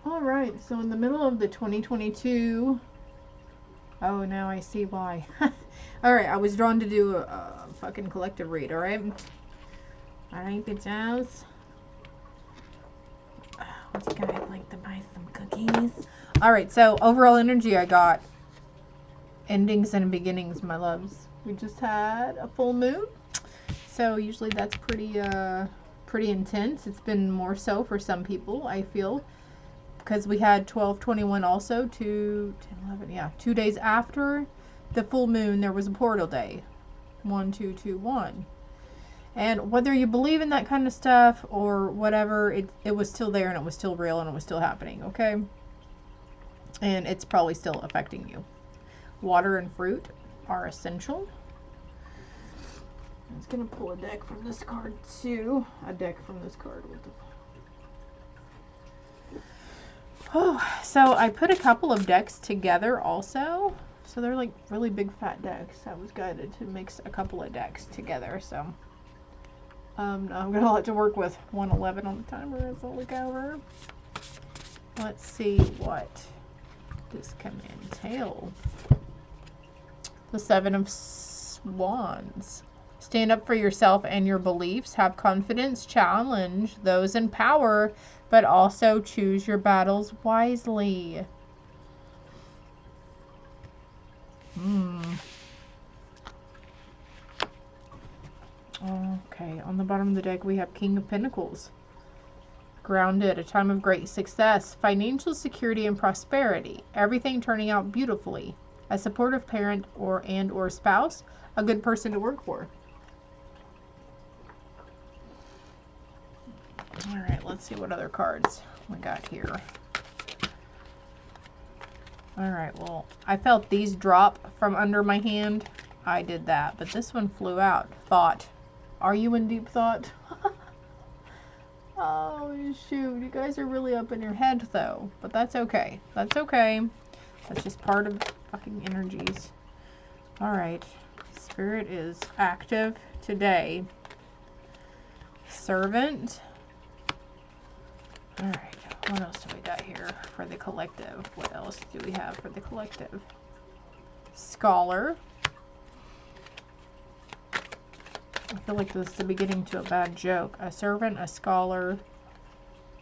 All right, so in the middle of the 2022, oh, now I see why. All right, I was drawn to do a fucking collective read, all right? All right, bitches. Would you guys like to buy some cookies? All right, so overall energy I got endings and beginnings, my loves. We just had a full moon, so usually that's pretty intense. It's been more so for some people, I feel, because we had 12/21 also, 2, 10, 11, yeah, 2 days after the full moon there was a portal day, 1/2/2/1. And whether you believe in that kind of stuff or whatever, it was still there and it was still real and it was still happening, okay? And it's probably still affecting you. Water and fruit are essential. I was going to pull a deck from this card too. A deck from this card. Oh, so I put a couple of decks together also. So they're like really big fat decks. I was guided to mix a couple of decks together, so... I'm got a lot to work with. 111 on the timer as I look over. Let's see what this can entail. The 7 of Wands. Stand up for yourself and your beliefs. Have confidence. Challenge those in power, but also choose your battles wisely. Okay, on the bottom of the deck we have King of Pentacles. Grounded, a time of great success, financial security and prosperity, everything turning out beautifully, a supportive parent or spouse, a good person to work for. All right, let's see what other cards we got here. All right, well, I felt these drop from under my hand. I did that, but this one flew out. Thought. Are you in deep thought? Oh, shoot. You guys are really up in your head, though. But that's okay. That's okay. That's just part of fucking energies. Alright. Spirit is active today. Servant. Alright. What else do we got here for the collective? What else do we have for the collective? Scholar. I feel like this is the beginning to a bad joke. A servant, a scholar,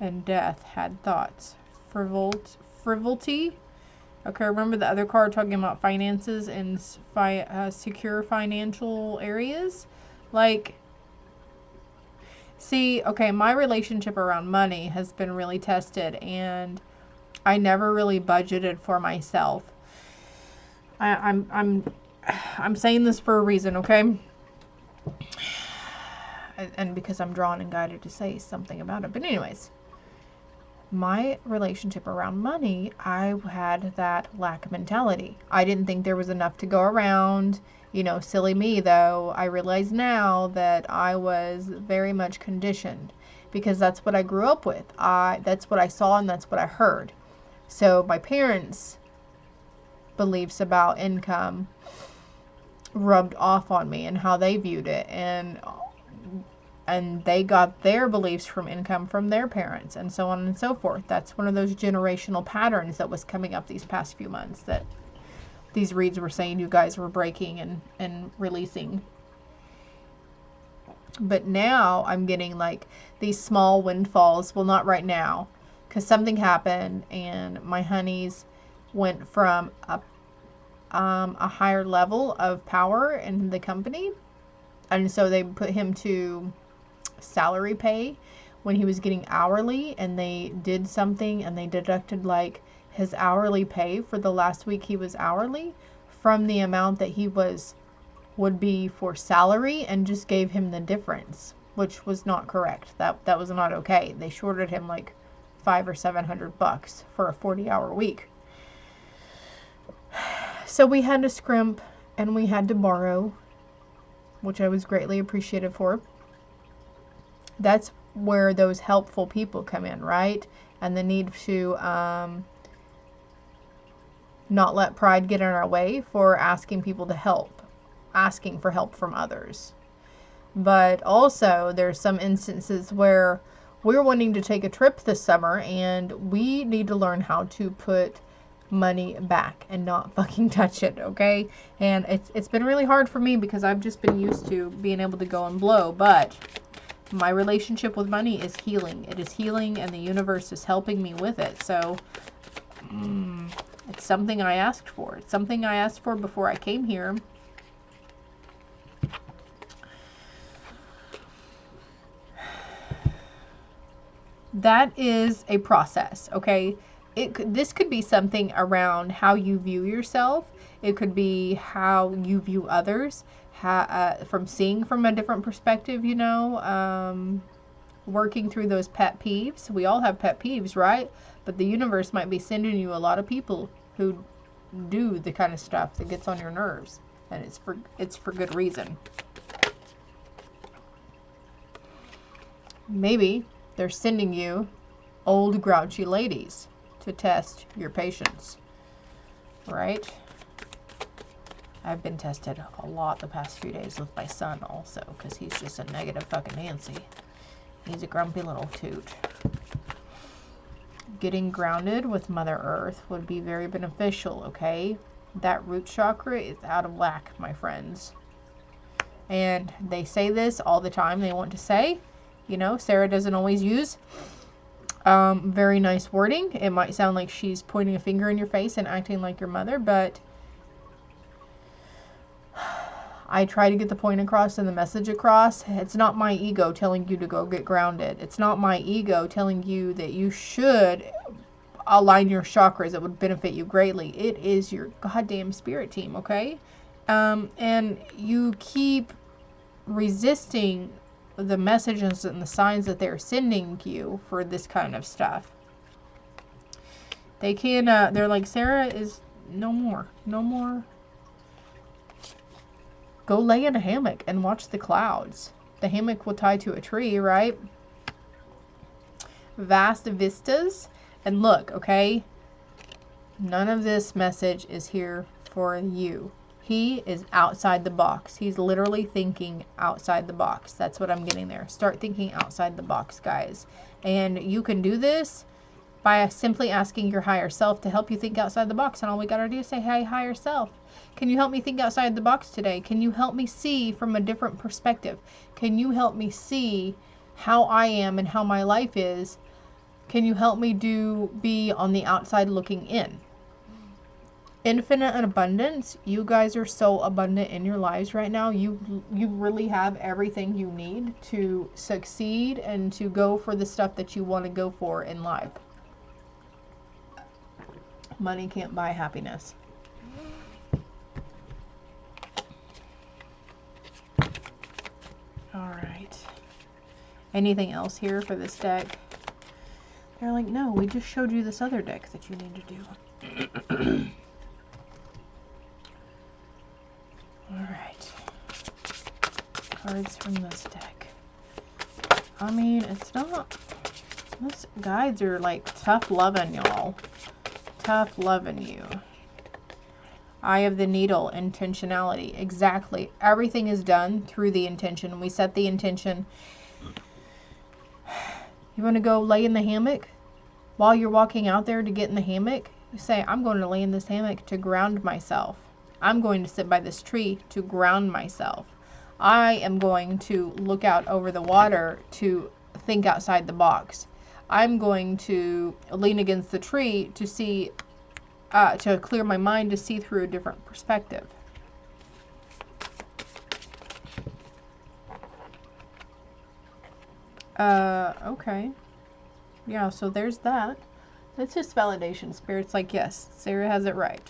and death had thoughts. Frivolity. Okay, remember the other card talking about finances and secure financial areas? Like, see, okay, my relationship around money has been really tested, and I never really budgeted for myself. I'm saying this for a reason, okay? And because I'm drawn and guided to say something about it. But anyways, my relationship around money, I had that lack mentality. I didn't think there was enough to go around. You know, silly me though. I realize now that I was very much conditioned because that's what I grew up with. That's what I saw and that's what I heard. So my parents' beliefs about income rubbed off on me and how they viewed it, and they got their beliefs from income from their parents, and so on and so forth. That's one of those generational patterns that was coming up these past few months that these reads were saying you guys were breaking and releasing. But now I'm getting like these small windfalls. Well, not right now, because something happened and my honeys went from a higher level of power in the company, and so they put him to salary pay when he was getting hourly, and they did something and they deducted like his hourly pay for the last week he was hourly from the amount that he would be for salary, and just gave him the difference, which was not correct. That was not okay. They shorted him like $500 or $700 for a 40-hour week. So we had to scrimp and we had to borrow, which I was greatly appreciative for. That's where those helpful people come in, right? And the need to not let pride get in our way for asking people to help, asking for help from others. But also there's some instances where we're wanting to take a trip this summer, and we need to learn how to put money back and not fucking touch it, okay? And it's been really hard for me because I've just been used to being able to go and blow, but my relationship with money is healing. It is healing, and the universe is helping me with it. So it's something I asked for. It's something I asked for before I came here. That is a process, okay? This could be something around how you view yourself. It could be how you view others, from seeing from a different perspective, you know, working through those pet peeves. We all have pet peeves, right? But the universe might be sending you a lot of people who do the kind of stuff that gets on your nerves, and it's for good reason. Maybe they're sending you old grouchy ladies to test your patience, right? I've been tested a lot the past few days with my son also, because he's just a negative fucking Nancy. He's a grumpy little toot. Getting grounded with Mother Earth would be very beneficial, okay? That root chakra is out of whack, my friends. And they say this all the time. They want to say, you know, Sarah doesn't always use very nice wording. It might sound like she's pointing a finger in your face and acting like your mother, but I try to get the point across and the message across. It's not my ego telling you to go get grounded. It's not my ego telling you that you should align your chakras. It would benefit you greatly. It is your goddamn spirit team, okay? And you keep resisting the messages and the signs that they're sending you for this kind of stuff. They can, they're like, Sarah is no more. Go lay in a hammock and watch the clouds. The hammock will tie to a tree, right? Vast vistas. And look, okay? None of this message is here for you. He is outside the box. He's literally thinking outside the box. That's what I'm getting there. Start thinking outside the box, guys. And you can do this by simply asking your higher self to help you think outside the box. And all we got to do is say, hey, higher self, can you help me think outside the box today? Can you help me see from a different perspective? Can you help me see how I am and how my life is? Can you help me be on the outside looking in? Infinite abundance. You guys are so abundant in your lives right now. You really have everything you need to succeed and to go for the stuff that you want to go for in life. Money can't buy happiness. All right. Anything else here for this deck? They're like, no, we just showed you this other deck that you need to do. Alright. Cards from this deck. I mean, it's not... Those guides are like tough loving, y'all. Tough loving you. Eye of the Needle, intentionality. Exactly. Everything is done through the intention. We set the intention. You want to go lay in the hammock? While you're walking out there to get in the hammock, you say, I'm going to lay in this hammock to ground myself. I'm going to sit by this tree to ground myself. I am going to look out over the water to think outside the box. I'm going to lean against the tree to see, to clear my mind to see through a different perspective. Okay. Yeah, so there's that. That's just validation. Spirit's like, yes, Sarah has it right.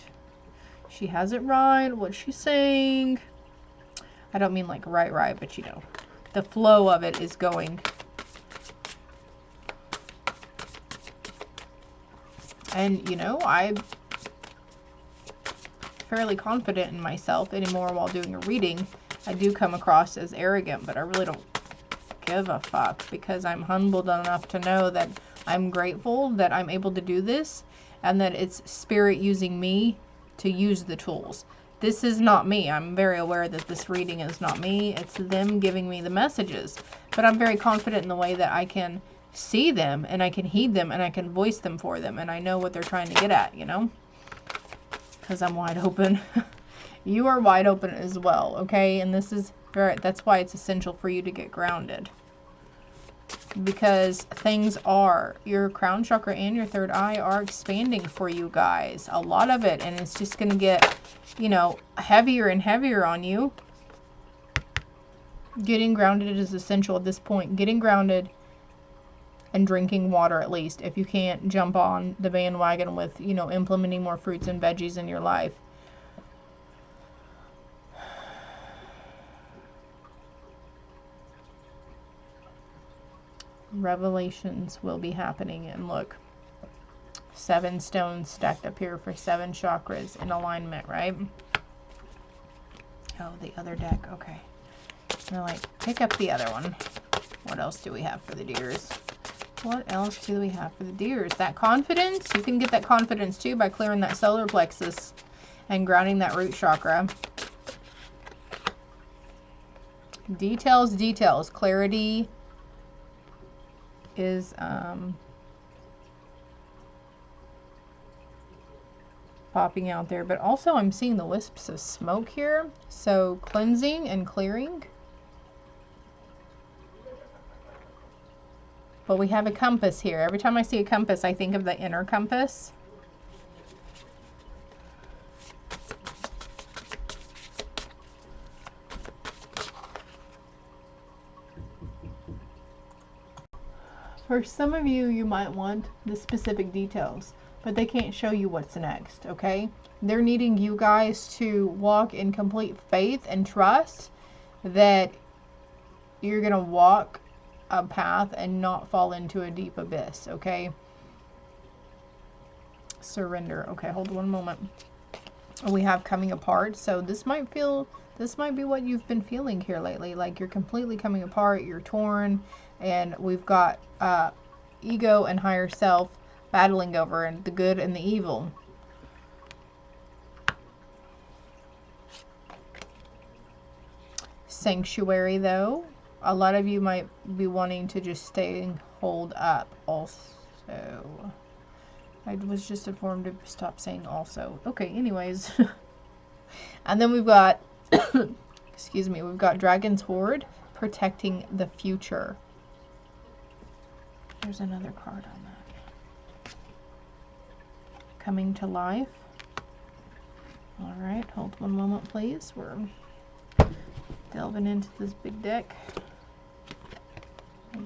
She has it right. What she's saying. I don't mean like right, but you know, the flow of it is going. And, you know, I'm fairly confident in myself anymore while doing a reading. I do come across as arrogant, but I really don't give a fuck because I'm humbled enough to know that I'm grateful that I'm able to do this and that it's spirit using me to use the tools. This is not me. I'm very aware that this reading is not me. It's them giving me the messages. But I'm very confident in the way that I can see them and I can heed them and I can voice them for them. And I know what they're trying to get at, you know, because I'm wide open. You are wide open as well, okay? And this is that's why it's essential for you to get grounded. Because things are, your crown chakra and your third eye are expanding for you guys. A lot of it. And it's just going to get, you know, heavier and heavier on you. Getting grounded is essential at this point. Getting grounded and drinking water at least. If you can't jump on the bandwagon with, you know, implementing more fruits and veggies in your life. Revelations will be happening. And look, 7 stones stacked up here for 7 chakras in alignment, right? Oh, the other deck. Okay. They're like, pick up the other one. What else do we have for the deers? What else do we have for the deers? That confidence. You can get that confidence too by clearing that solar plexus and grounding that root chakra. Details, details. Clarity is popping out there, but also I'm seeing the wisps of smoke here, so cleansing and clearing. But we have a compass here. Every time I see a compass, I think of the inner compass. For some of you, you might want the specific details, but they can't show you what's next, okay? They're needing you guys to walk in complete faith and trust that you're going to walk a path and not fall into a deep abyss, okay? Surrender. Okay, hold one moment. We have coming apart, so this might be what you've been feeling here lately, like you're completely coming apart, you're torn. And we've got ego and higher self battling over and the good and the evil. Sanctuary, though. A lot of you might be wanting to just stay hold up also. I was just informed to stop saying also. Okay, anyways. And then we've got, excuse me, we've got Dragon's Horde, protecting the future. There's another card on that. Coming to life. All right, hold one moment, please. We're delving into this big deck.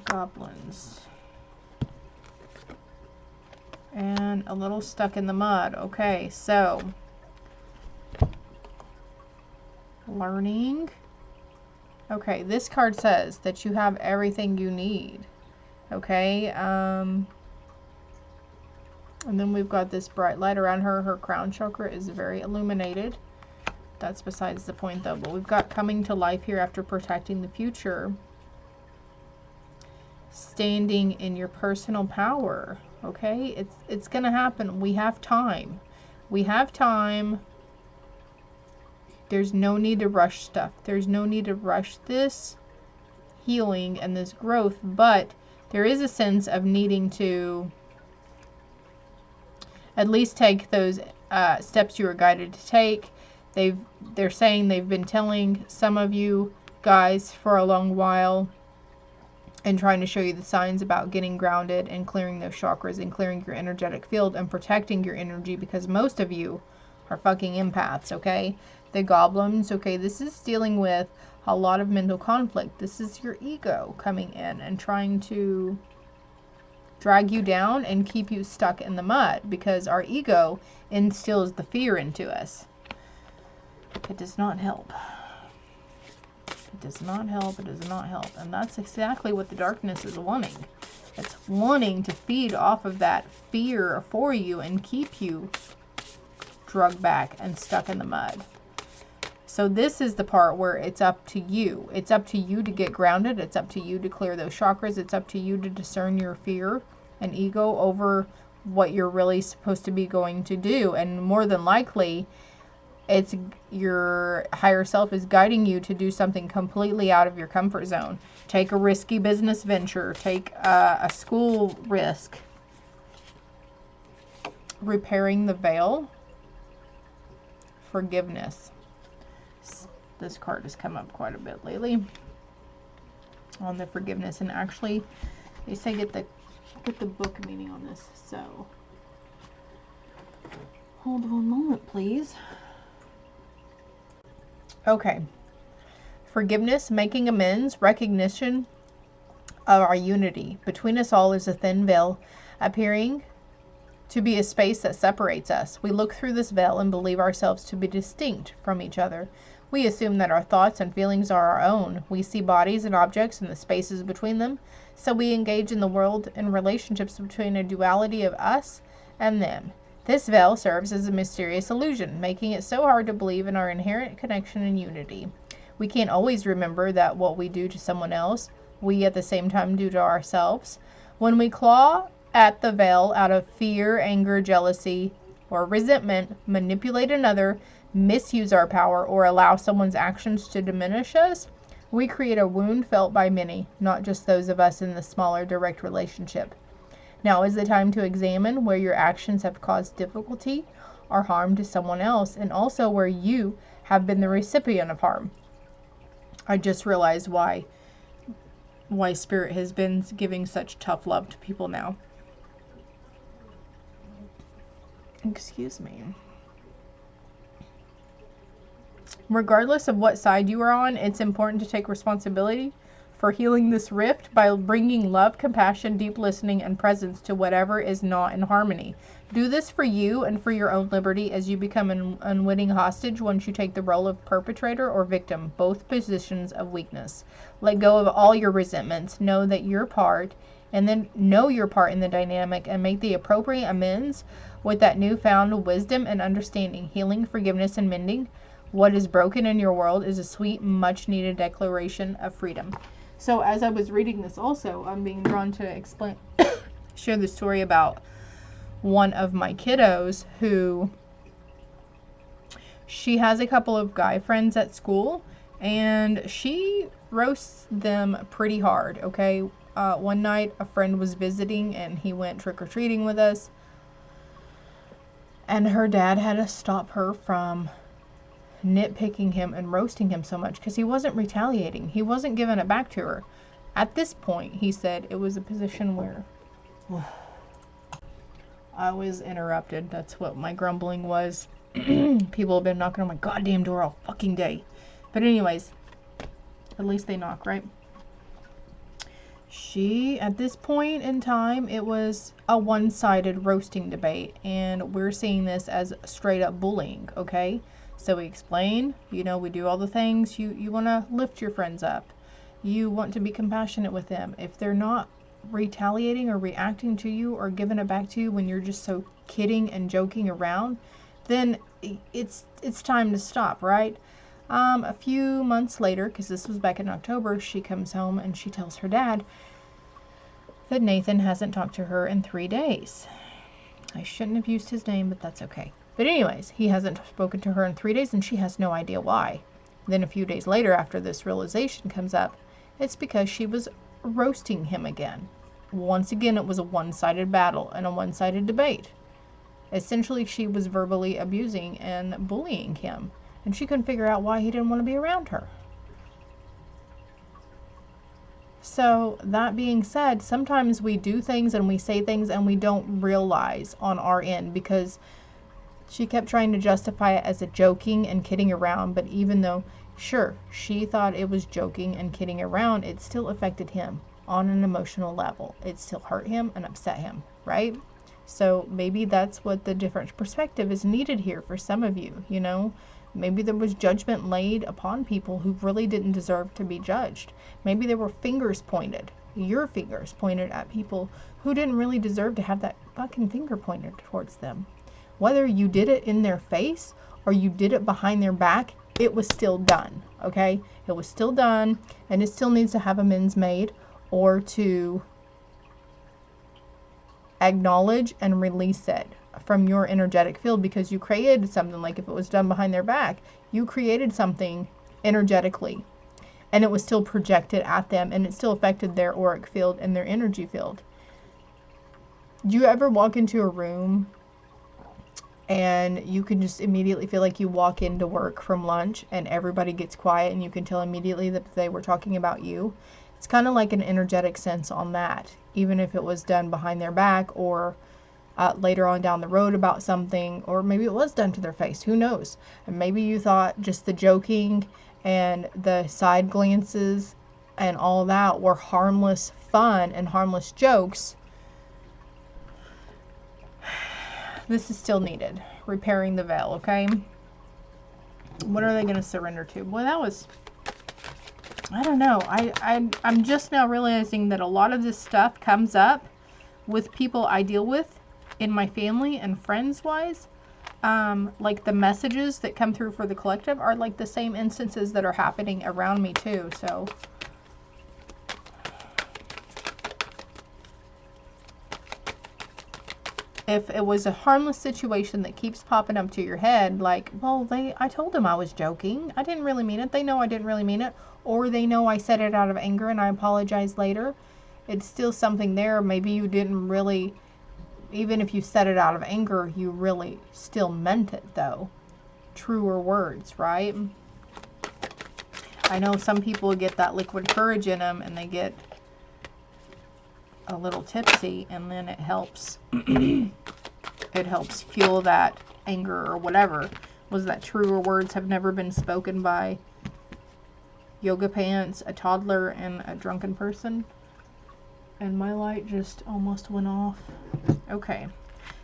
Goblins. And a little stuck in the mud. Okay, so learning. Okay, this card says that you have everything you need. Okay, and then we've got this bright light around her. Her crown chakra is very illuminated. That's besides the point, though. But we've got coming to life here after protecting the future. Standing in your personal power. Okay, it's going to happen. We have time. We have time. There's no need to rush stuff. There's no need to rush this healing and this growth, but there is a sense of needing to at least take those steps you were guided to take. They're saying they've been telling some of you guys for a long while and trying to show you the signs about getting grounded and clearing those chakras and clearing your energetic field and protecting your energy, because most of you are fucking empaths, okay? The goblins, okay, this is dealing with a lot of mental conflict. This is your ego coming in and trying to drag you down and keep you stuck in the mud, because our ego instills the fear into us. It does not help. It does not help. It does not help. And that's exactly what the darkness is wanting. It's wanting to feed off of that fear for you and keep you drugged back and stuck in the mud. So this is the part where it's up to you. It's up to you to get grounded. It's up to you to clear those chakras. It's up to you to discern your fear and ego over what you're really supposed to be going to do. And more than likely, It's your higher self is guiding you to do something completely out of your comfort zone. Take a risky business venture. Take a school risk. Repairing the veil. Forgiveness. This card has come up quite a bit lately on the forgiveness, and actually they say get the book meaning on this. So hold on one moment, please. Okay. Forgiveness, making amends, recognition of our unity. Between us all is a thin veil, appearing to be a space that separates us. We look through this veil and believe ourselves to be distinct from each other. We assume that our thoughts and feelings are our own. We see bodies and objects and the spaces between them. So we engage in the world and relationships between a duality of us and them. This veil serves as a mysterious illusion, making it so hard to believe in our inherent connection and unity. We can't always remember that what we do to someone else, we at the same time do to ourselves. When we claw at the veil out of fear, anger, jealousy, or resentment, manipulate another, misuse our power, or allow someone's actions to diminish us, we create a wound felt by many, not just those of us in the smaller direct relationship. Now is the time to examine where your actions have caused difficulty or harm to someone else, and also where you have been the recipient of harm. I just realized why Spirit has been giving such tough love to people now. Excuse me. Regardless of what side you are on, it's important to take responsibility for healing this rift by bringing love, compassion, deep listening, and presence to whatever is not in harmony. Do this for you and for your own liberty as you become an unwitting hostage once you take the role of perpetrator or victim, both positions of weakness. Let go of all your resentments, know your part in the dynamic, and make the appropriate amends with that newfound wisdom and understanding. Healing, forgiveness, and mending what is broken in your world is a sweet, much-needed declaration of freedom. So as I was reading this also, I'm being drawn to share the story about one of my kiddos who, she has a couple of guy friends at school, and she roasts them pretty hard, okay? One night a friend was visiting and he went trick-or-treating with us, and her dad had to stop her from nitpicking him and roasting him so much because he wasn't retaliating. He wasn't giving it back to her. At this point, he said it was a position where I was interrupted. That's what my grumbling was. People have been knocking on my goddamn door all fucking day. But anyways, at least they knock, right? At this point in time, it was a one-sided roasting debate, and we're seeing this as straight up bullying, okay? So we explain, we do all the things. You want to lift your friends up. You want to be compassionate with them. If they're not retaliating or reacting to you or giving it back to you when you're just so kidding and joking around, then it's time to stop, right? A few months later, because this was back in October, she comes home and she tells her dad that Nathan hasn't talked to her in 3 days. I shouldn't have used his name, but that's okay. But anyways, he hasn't spoken to her in 3 days, and she has no idea why. Then a few days later, after this realization comes up, it's because she was roasting him again. Once again, it was a one-sided battle and a one-sided debate. Essentially, she was verbally abusing and bullying him, and she couldn't figure out why he didn't want to be around her. So, that being said, sometimes we do things and we say things and we don't realize on our end, because she kept trying to justify it as a joking and kidding around, but even though, sure, she thought it was joking and kidding around, it still affected him on an emotional level. It still hurt him and upset him, right? So maybe that's what the different perspective is needed here for some of you, Maybe there was judgment laid upon people who really didn't deserve to be judged. Maybe there were your fingers pointed at people who didn't really deserve to have that fucking finger pointed towards them. Whether you did it in their face or you did it behind their back, it was still done, okay? It was still done, and it still needs to have amends made or to acknowledge and release it from your energetic field, because you created something. Like if it was done behind their back, you created something energetically, and it was still projected at them, and it still affected their auric field and their energy field. Do you ever walk into a room and you can just immediately feel like you walk into work from lunch and everybody gets quiet and you can tell immediately that they were talking about you? It's kind of like an energetic sense on that, even if it was done behind their back, or later on down the road about something, or maybe it was done to their face, who knows? And maybe you thought just the joking and the side glances and all that were harmless fun and harmless jokes. This is still needed. Repairing the veil, okay? What are they going to surrender to? Boy, that was... I don't know. I'm just now realizing that a lot of this stuff comes up with people I deal with in my family and friends-wise. Like the messages that come through for the collective are like the same instances that are happening around me too. So... if it was a harmless situation that keeps popping up to your head, like, well, I told them I was joking. I didn't really mean it. They know I didn't really mean it. Or they know I said it out of anger and I apologize later. It's still something there. Maybe you didn't really, even if you said it out of anger, you really still meant it though. Truer words, right? I know some people get that liquid courage in them and they get a little tipsy, and then it helps it helps fuel that anger or whatever. Was that truer words have never been spoken by yoga pants, a toddler, and a drunken person? And my light just almost went off. Okay,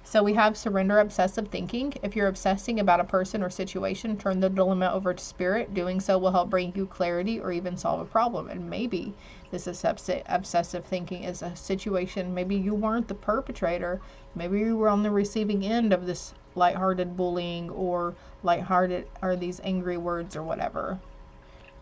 so we have surrender obsessive thinking. If you're obsessing about a person or situation, turn the dilemma over to spirit. Doing so will help bring you clarity or even solve a problem. And maybe this is obsessive thinking is a situation. Maybe you weren't the perpetrator. Maybe you were on the receiving end of this lighthearted bullying or these angry words or whatever.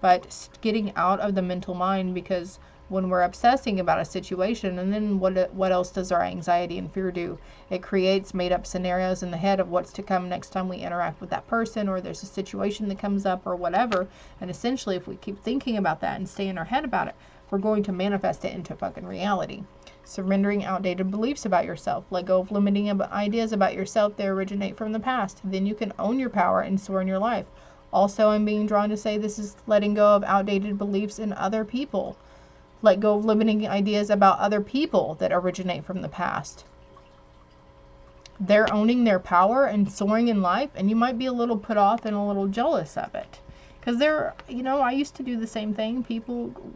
But getting out of the mental mind, because when we're obsessing about a situation, and then what else does our anxiety and fear do? It creates made up scenarios in the head of what's to come next time we interact with that person, or there's a situation that comes up or whatever. And essentially, if we keep thinking about that and stay in our head about it, we're going to manifest it into fucking reality. Surrendering outdated beliefs about yourself. Let go of limiting ideas about yourself that originate from the past. Then you can own your power and soar in your life. Also, I'm being drawn to say this is letting go of outdated beliefs in other people. Let go of limiting ideas about other people that originate from the past. They're owning their power and soaring in life, and you might be a little put off and a little jealous of it. Because I used to do the same thing.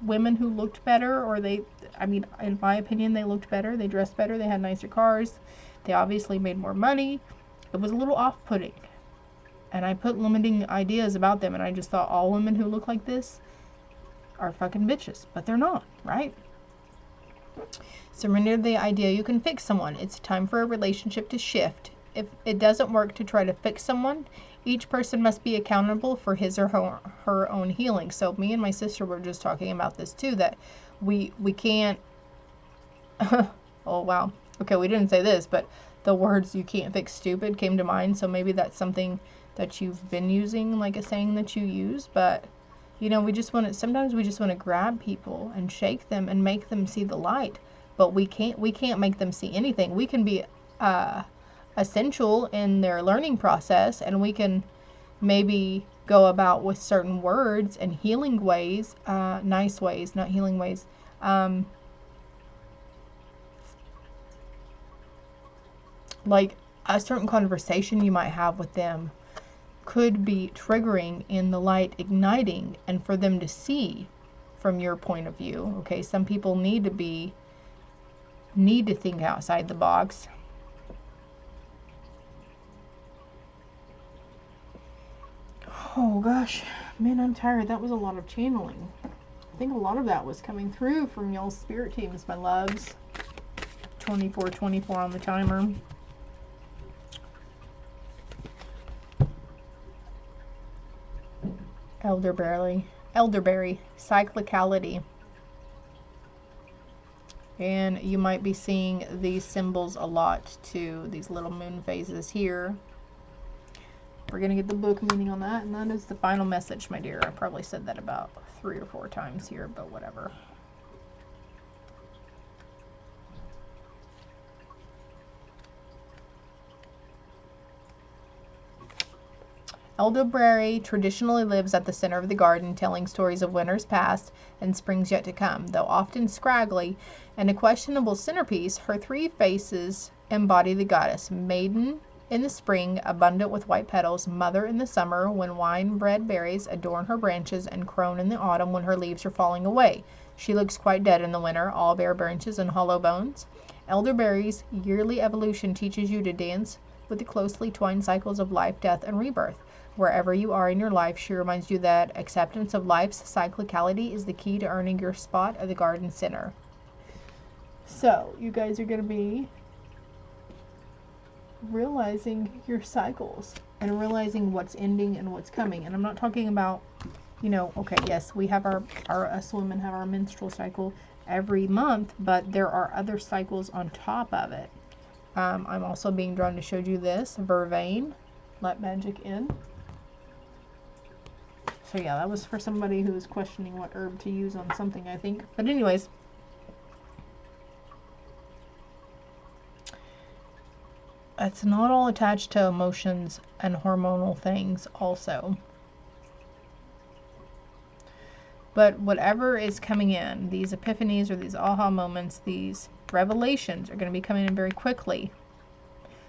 Women who looked better, or in my opinion, they looked better, they dressed better, they had nicer cars, they obviously made more money. It was a little off-putting. And I put limiting ideas about them, and I just thought all women who look like this are fucking bitches. But they're not, right? Surrender the idea you can fix someone. It's time for a relationship to shift. If it doesn't work to try to fix someone, each person must be accountable for his or her own healing. So me and my sister were just talking about this too, that we can't oh wow, okay, we didn't say this, but the words "you can't fix stupid" came to mind. So maybe that's something that you've been using, like a saying that you use. But sometimes we just want to grab people and shake them and make them see the light. But we can't make them see anything. We can be essential in their learning process, and we can maybe go about with certain words and healing ways, nice ways, not healing ways, like a certain conversation you might have with them could be triggering in the light igniting, and for them to see from your point of view. Okay, some people need to think outside the box. Oh gosh, man, I'm tired. That was a lot of channeling. I think a lot of that was coming through from y'all's spirit teams, my loves. 24:24 on the timer. Elderberry, cyclicality. And you might be seeing these symbols a lot too, these little moon phases here. We're going to get the book meaning on that, and that is the final message, my dear. I probably said that about 3 or 4 times here, but whatever. Elderberry traditionally lives at the center of the garden, telling stories of winters past and springs yet to come. Though often scraggly and a questionable centerpiece, her 3 faces embody the goddess: maiden in the spring, abundant with white petals; mother in the summer, when wine-bred berries adorn her branches; and crone in the autumn, when her leaves are falling away. She looks quite dead in the winter, all bare branches and hollow bones. Elderberry's yearly evolution teaches you to dance with the closely twined cycles of life, death, and rebirth. Wherever you are in your life, she reminds you that acceptance of life's cyclicality is the key to earning your spot at the garden center. So, you guys are going to be realizing your cycles and realizing what's ending and what's coming. And I'm not talking about, you know, okay, yes, we have us women have our menstrual cycle every month, but there are other cycles on top of it. I'm also being drawn to show you this, vervain, let magic in. So yeah, that was for somebody who was questioning what herb to use on something, I think. But anyways, it's not all attached to emotions and hormonal things also. But whatever is coming in, these epiphanies or these aha moments, these revelations are going to be coming in very quickly.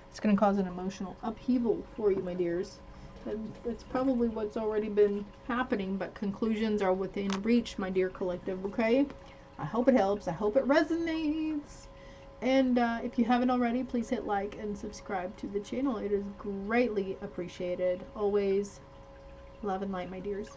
It's going to cause an emotional upheaval for you, my dears. And that's probably what's already been happening, but conclusions are within reach, my dear collective, okay? I hope it helps. I hope it resonates. And if you haven't already, please hit like and subscribe to the channel. It is greatly appreciated. Always love and light, my dears.